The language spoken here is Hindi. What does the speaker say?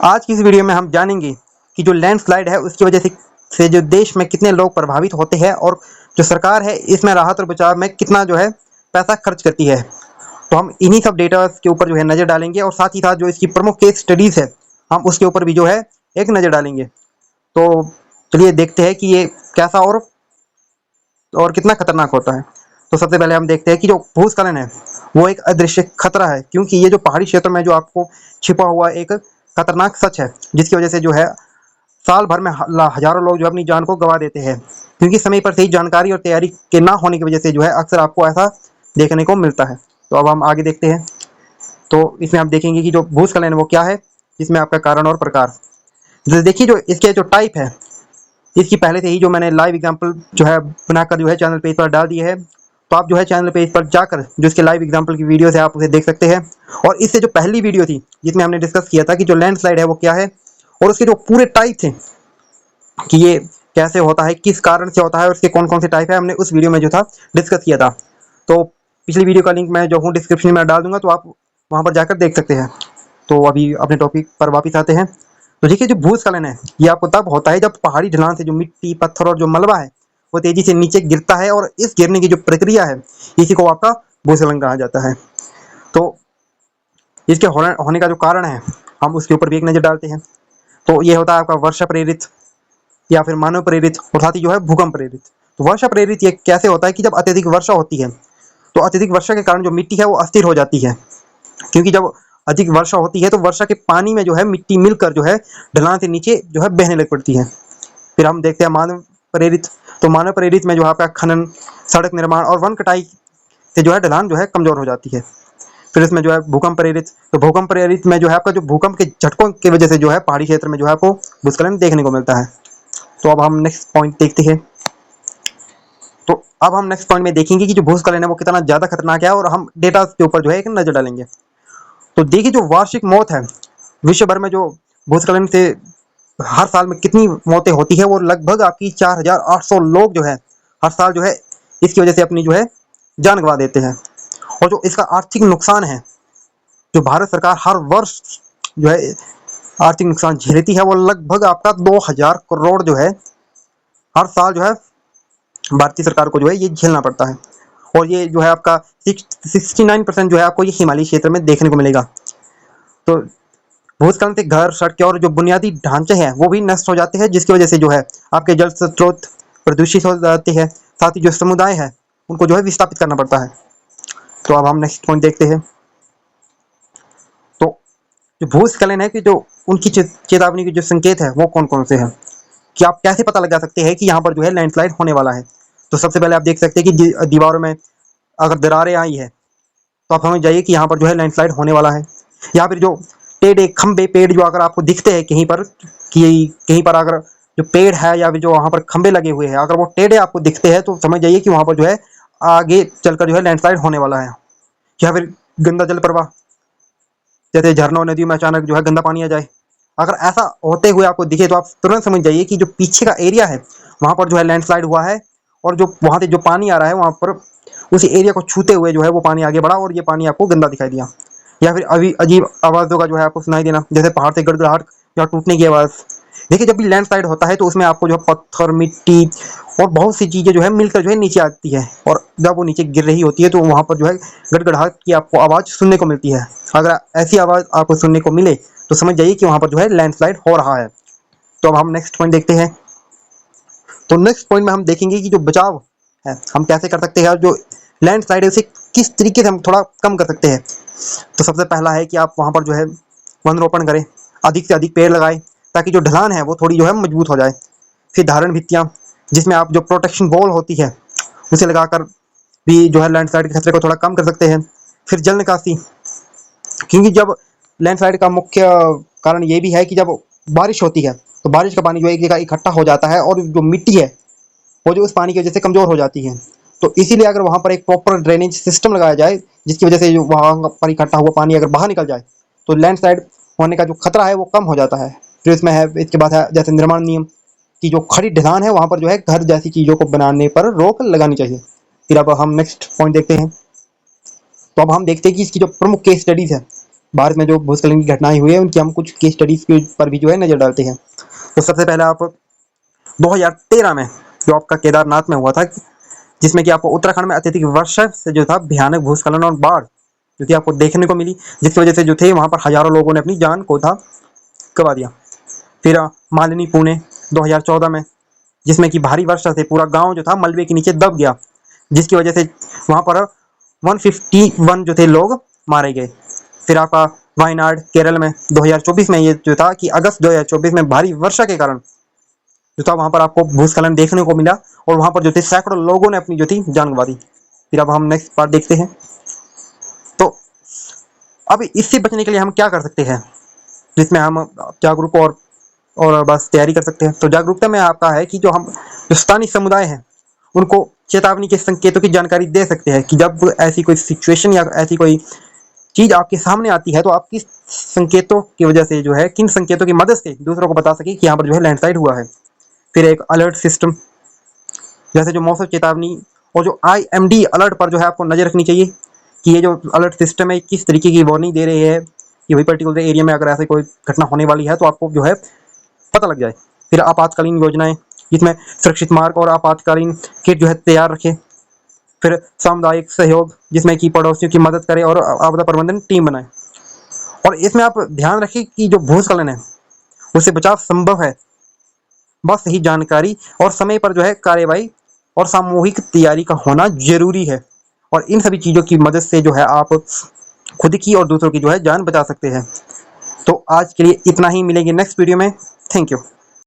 आज की इस वीडियो में हम जानेंगे कि जो लैंडस्लाइड है उसकी वजह से जो देश में कितने लोग प्रभावित होते हैं और जो सरकार है इसमें राहत और बचाव में कितना जो है पैसा खर्च करती है। तो हम इन्हीं सब डेटा के ऊपर जो है नज़र डालेंगे और साथ ही साथ जो इसकी प्रमुख केस स्टडीज है हम उसके ऊपर भी जो है एक नज़र डालेंगे। तो चलिए देखते हैं कि ये कैसा और कितना खतरनाक होता है। तो सबसे पहले हम देखते हैं कि जो भूस्खलन है वो एक अदृश्य खतरा है, क्योंकि ये जो पहाड़ी क्षेत्र में जो आपको छिपा हुआ एक खतरनाक सच है जिसकी वजह से जो है साल भर में हजारों लोग जो अपनी जान को गंवा देते हैं, क्योंकि समय पर सही जानकारी और तैयारी के ना होने की वजह से जो है अक्सर आपको ऐसा देखने को मिलता है। तो अब हम आगे देखते हैं। तो इसमें आप देखेंगे कि जो भूस्खलन है वो क्या है, इसमें आपका कारण और प्रकार। जैसे देखिए जो इसके जो टाइप है इसकी पहले से ही जो मैंने लाइव एग्जांपल जो है बनाकर जो है चैनल पेज पर डाल दिए है। तो आप जो है चैनल पेज पर जाकर जो इसके लाइव एग्जांपल की वीडियोस है आप उसे देख सकते हैं। और इससे जो पहली वीडियो थी जिसमें हमने डिस्कस किया था कि जो लैंडस्लाइड है वो क्या है और उसके जो पूरे टाइप थे कि ये कैसे होता है, किस कारण से होता है और उसके कौन कौन से टाइप है, हमने उस वीडियो में जो था डिस्कस किया था। तो पिछली वीडियो का लिंक मैं जो हूँ डिस्क्रिप्शन में डाल दूंगा, तो आप वहाँ पर जाकर देख सकते हैं। तो अभी अपने टॉपिक पर वापस आते हैं। तो देखिए जो भूस्खलन है ये आपको तब होता है जब पहाड़ी ढलान से जो मिट्टी पत्थर और जो मलबा है वो तेजी से नीचे गिरता है, और इस गिरने की जो प्रक्रिया है इसी को आपका भूस्खलन कहा जाता है। तो इसके होने का जो कारण है हम उसके ऊपर भी एक नज़र डालते हैं। तो ये होता है आपका वर्षा प्रेरित या फिर मानव प्रेरित और साथ ही जो है भूकंप प्रेरित। तो वर्षा प्रेरित ये कैसे होता है कि जब अत्यधिक वर्षा होती है तो अत्यधिक वर्षा के कारण जो मिट्टी है वो अस्थिर हो जाती है, क्योंकि जब अधिक वर्षा होती है तो वर्षा के पानी में जो है मिट्टी मिलकर जो है ढलान से नीचे जो है बहने लग पड़ती है। फिर हम देखते हैं मानव प्रेरित। तो मानव प्रेरित में जो आपका खनन, सड़क निर्माण और वन कटाई से जो है ढलान जो है कमजोर हो जाती है। फिर इसमें जो है भूकंप प्रेरित। तो भूकंप प्रेरित में जो है आपका जो भूकंप के झटकों की वजह से जो है पहाड़ी क्षेत्र में जो है आपको भूस्खलन देखने को मिलता है। तो अब हम नेक्स्ट पॉइंट देखते हैं। तो अब हम नेक्स्ट पॉइंट में देखेंगे कि जो भूस्खलन है वो कितना ज्यादा खतरनाक है और हम डेटा के ऊपर जो है एक नजर डालेंगे। तो देखिए जो वार्षिक मौत है विश्व भर में जो भूस्खलन से हर साल में कितनी मौतें होती है, वो लगभग आपकी 4,800 लोग जो है हर साल जो है इसकी वजह से अपनी जो है जान गंवा देते हैं। और जो इसका आर्थिक नुकसान है जो भारत सरकार हर वर्ष जो है आर्थिक नुकसान झेलती है वो लगभग आपका 2,000 करोड़ जो है हर साल जो है भारतीय सरकार को जो है ये झेलना पड़ता है। और ये जो है आपका 69% जो है आपको ये हिमालयी क्षेत्र में देखने को मिलेगा। तो भूस्खलन से घर, सड़कें और जो बुनियादी ढांचे हैं वो भी नष्ट हो जाते हैं, जिसकी वजह से जो है आपके जल स्रोत प्रदूषित हो जाते हैं, साथ ही जो समुदाय है उनको जो है विस्थापित करना पड़ता है। तो अब हम नेक्स्ट पॉइंट देखते हैं। तो जो भूस्खलन है कि जो उनकी चेतावनी के जो संकेत है वो कौन कौन से हैं, कि आप कैसे पता लगा सकते हैं कि यहाँ पर जो है लैंडस्लाइड होने वाला है। तो सबसे पहले आप देख सकते हैं कि दीवारों में अगर दरारें आई है तो आप समझ जाइए कि यहाँ पर जो है लैंडस्लाइड होने वाला है। या फिर जो टेढ़े खंबे पेड़ जो अगर आपको दिखते हैं कहीं पर कि कहीं पर अगर जो पेड़ है या फिर जो वहाँ पर खंबे लगे हुए हैं अगर वो टेढ़े आपको दिखते हैं तो समझ जाइए कि वहाँ पर जो है आगे चलकर जो है लैंडस्लाइड होने वाला है। या फिर गंदा जल प्रवाह, जैसे झरनों नदियों में अचानक जो है गंदा पानी आ जाए, अगर ऐसा होते हुए आपको दिखे तो आप तुरंत समझ जाइए कि जो पीछे का एरिया है वहाँ पर जो है लैंडस्लाइड हुआ है, और जो वहाँ से जो पानी आ रहा है वहाँ पर उस एरिया को छूते हुए जो है वो पानी आगे बढ़ा और ये पानी आपको गंदा दिखाई दिया। या फिर अभी अजीब आवाज़ों का जो है आपको सुनाई देना, जैसे पहाड़ से गड़गड़ाहट या टूटने की आवाज़। देखिए जब भी लैंडस्लाइड होता है तो उसमें आपको जो है पत्थर, मिट्टी और बहुत सी चीज़ें जो है मिलकर जो है नीचे आती है, और जब वो नीचे गिर रही होती है तो वहाँ पर जो है गड़गड़ाहट की आपको आवाज़ सुनने को मिलती है। अगर ऐसी आवाज़ आपको सुनने को मिले तो समझ जाइए कि वहाँ पर जो है लैंडस्लाइड हो रहा है। तो अब हम नेक्स्ट पॉइंट देखते हैं। तो नेक्स्ट पॉइंट में हम देखेंगे कि जो बचाव है हम कैसे कर सकते हैं और जो लैंडस्लाइड है उसे किस तरीके से हम थोड़ा कम कर सकते हैं। तो सबसे पहला है कि आप वहाँ पर जो है वन रोपण करें, अधिक से अधिक पेड़ लगाएं ताकि जो ढलान है वो थोड़ी जो है मजबूत हो जाए। फिर धारण भित्तियाँ जिसमें आप जो प्रोटेक्शन वॉल होती है उसे लगाकर भी जो है लैंडस्लाइड के खतरे को थोड़ा कम कर सकते हैं। फिर जल निकासी, क्योंकि जब लैंडस्लाइड का मुख्य कारण ये भी है कि जब बारिश होती है तो बारिश का पानी जो एक जगह इकट्ठा हो जाता है और जो मिट्टी है वो जो उस पानी की वजह से कमज़ोर हो जाती है। तो इसीलिए अगर वहाँ पर एक प्रॉपर ड्रेनेज सिस्टम लगाया जाए जिसकी वजह से जो वहाँ पर इकट्ठा हुआ पानी अगर बाहर निकल जाए तो लैंडस्लाइड होने का जो खतरा है वो कम हो जाता है। फिर इसमें है, इसके बाद है जैसे निर्माण नियम की जो खड़ी ढलान है वहाँ पर जो है घर जैसी चीज़ों को बनाने पर रोक लगानी चाहिए। फिर अब हम नेक्स्ट पॉइंट देखते हैं। तो अब हम देखते हैं कि इसकी जो प्रमुख केस स्टडीज़ है भारत में जो भूस्खलन की घटनाएं हुई है उनकी हम कुछ केस स्टडीज के पर भी जो है नजर डालते हैं। तो सबसे पहले आप 2013 में जो आपका केदारनाथ में हुआ था, जिसमें कि आपको उत्तराखंड में अत्यधिक वर्षा से जो था भयानक भूस्खलन और बाढ़ जो थी आपको देखने को मिली, जिसकी वजह से जो थे वहां पर हजारों लोगों ने अपनी जान को था गवा दिया। फिर मालिनी पुणे 2014 में, जिसमें कि भारी वर्षा से पूरा गांव जो था मलबे के नीचे दब गया, जिसकी वजह से वहां पर 151 जो थे लोग मारे गए। फिर आपका वायनाड केरल में 2024 में ये जो था कि अगस्त 2024 में भारी वर्षा के कारण जो था वहां पर आपको भूस्खलन देखने को मिला और वहां पर जो थे सैकड़ों लोगों ने अपनी जो थी जान गंवा दी। फिर अब हम नेक्स्ट पार्ट देखते हैं। तो अब इससे बचने के लिए हम क्या कर सकते हैं, जिसमें हम जागरूक और बस तैयारी कर सकते हैं। तो जागरूकता में आपका है कि जो स्थानीय समुदाय हैं उनको चेतावनी के संकेतों की जानकारी दे सकते हैं कि जब ऐसी कोई सिचुएशन या ऐसी कोई चीज आपके सामने आती है तो आप किस संकेतों की वजह से जो है, किन संकेतों की मदद से दूसरों को बता सके कि यहाँ पर जो है लैंडस्लाइड हुआ है। फिर एक अलर्ट सिस्टम, जैसे जो मौसम चेतावनी और जो IMD अलर्ट पर जो है आपको नजर रखनी चाहिए कि ये जो अलर्ट सिस्टम है किस तरीके की वार्निंग दे रही है कि वही पर्टिकुलर एरिया में अगर ऐसे कोई घटना होने वाली है तो आपको जो है पता लग जाए। फिर आपातकालीन योजनाएं, जिसमें सुरक्षित मार्ग और आपातकालीन किट जो है तैयार रखें। फिर सामुदायिक सहयोग, जिसमें कि पड़ोसियों की मदद करें और आपदा प्रबंधन टीम बनाए। और इसमें आप ध्यान रखें कि जो भूस्खलन है उससे बचाव संभव है, बस सही जानकारी और समय पर जो है कार्यवाही और सामूहिक तैयारी का होना जरूरी है। और इन सभी चीजों की मदद से जो है आप खुद की और दूसरों की जो है जान बचा सकते हैं। तो आज के लिए इतना ही, मिलेंगे नेक्स्ट वीडियो में। Thank you.